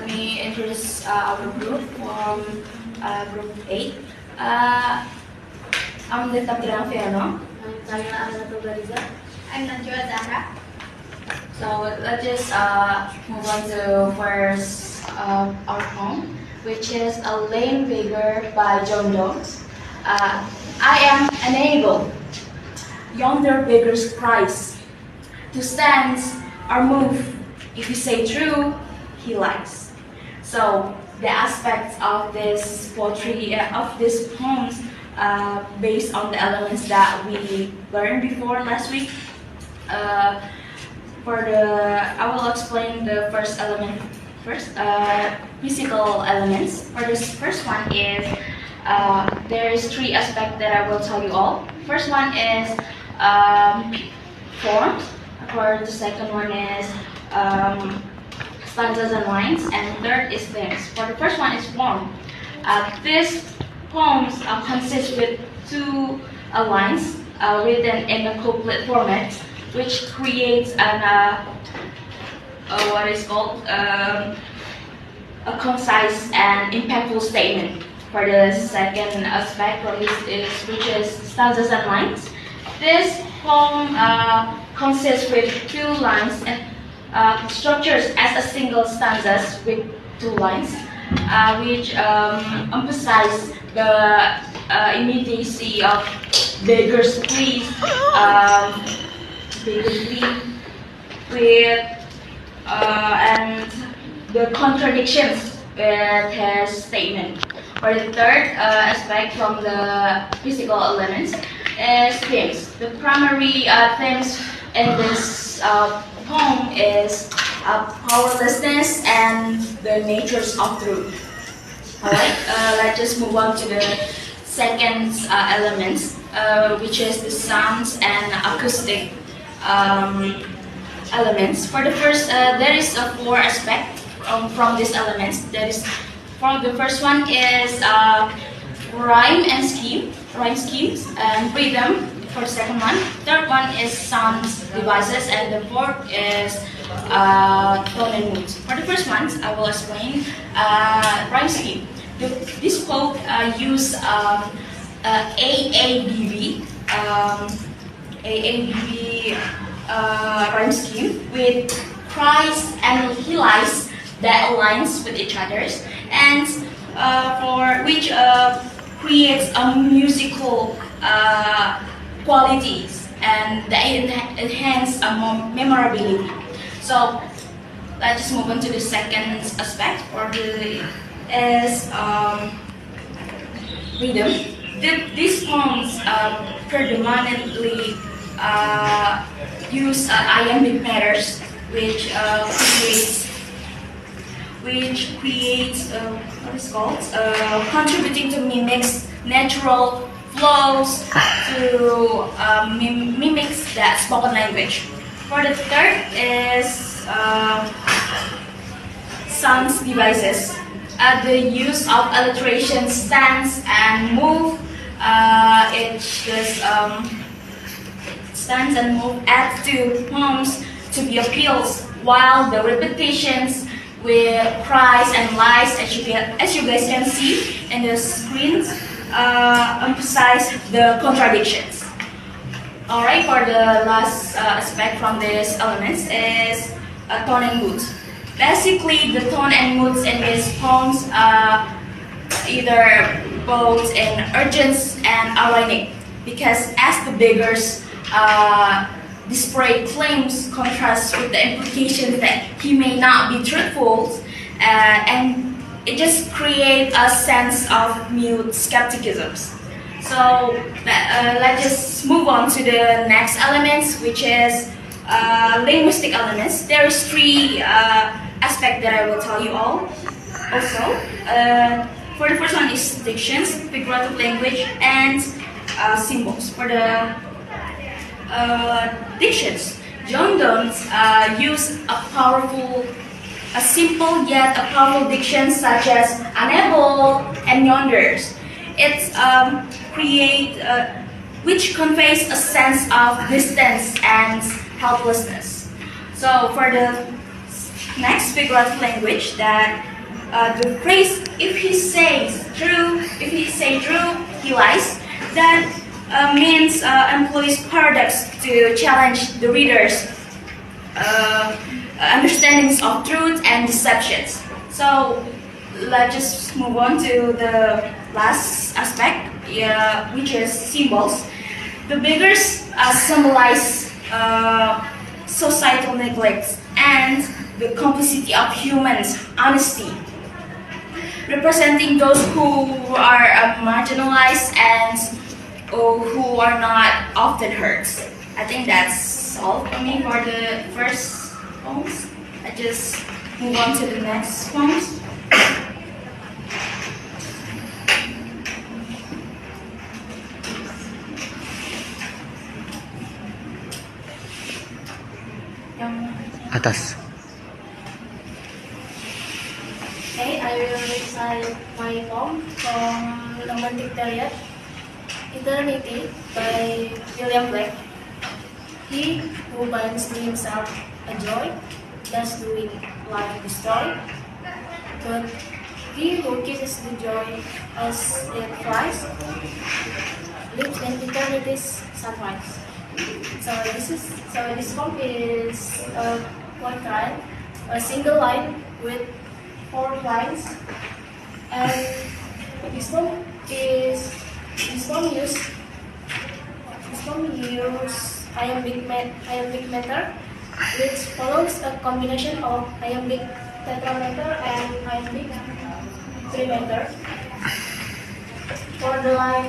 me introduce our group from group 8. I'm Defta Alviano. I'm Chalila Alilatulbariza. I'm Najwa Azzahra. So let's just move on to first our poem, which is A Lame Beggar by John Donne. I am unable, yonder beggar's price, to stand or move. If you say true, he lies. So the aspects of this poetry, of this poems, based on the elements that we learned before last week. I will explain the first element first. Physical elements. For this first one is there is three aspects that I will tell you all. First one is forms. For the second one is stanzas and lines, and third is themes. For the first one is form. These poems consist with two lines written in a couplet format, which creates an what is called a concise and impactful statement. For the second aspect, which is stanzas and lines, this poem consists with two lines and structures as a single stanzas with two lines, which emphasize the immediacy of beggar's plea, with and the contradictions with his statement. For the third aspect from the physical elements is themes. The primary themes in this poem is powerlessness and the natures of truth. Alright, let's just move on to the second elements, which is the sounds and acoustic elements. For the first, there is four aspects from these elements. The first one is rhyme schemes and rhythm. For the second one, third one is sound devices, and the fourth is tone and mood. For the first one, I will explain rhyme scheme. This quote use AABB rhyme scheme with cries and lies that aligns with each other's, and for which creates a musical qualities and that enhance memorability. So let's just move on to the second aspect, or the is rhythm. These poems predominantly use iambic measures, which creates what is called contributing to mimics natural flows to mimics that spoken language. For the third is sound devices. The use of alliteration, stance, and move. It just stance and move add to poems to be appeals, while the repetitions with cries and lies, as you guys can see in the screens, emphasize the contradictions. Alright, for the last aspect from these elements is tone and mood. Basically, the tone and moods in these poems are either both in urgent and ironic, because as the beggars display claims contrast with the implication that he may not be truthful, and it just creates a sense of mute skepticism. So let's just move on to the next elements, which is linguistic elements. There is three aspects that I will tell you all. Also, for the first one is dictions, figurative language, and symbols. For the dictions, John Donne used a simple yet a powerful diction such as unable and yonders. It which conveys a sense of distance and helplessness. So for the next figurative language, that The phrase "if he say true, he lies" that means employs paradox to challenge the reader's understandings of truth and deceptions. So let's just move on to the last aspect, which is symbols. The beggars symbolize societal neglect and the complicity of humans' honesty, representing those who are marginalized and who are not often heard. I think that's all for me for the first poems. I just move on to the next poems. Atas. Okay, I will recite my poem from Romantic Period, Eternity by William Blake. He who binds to himself a joy, does do it like destroy. But he who kisses the joy as it flies, lives in eternity's sunrise. This poem is one kind, a single line with 4 lines, and this poem use iambic meter, which follows a combination of iambic tetrameter and iambic trimeter. For the line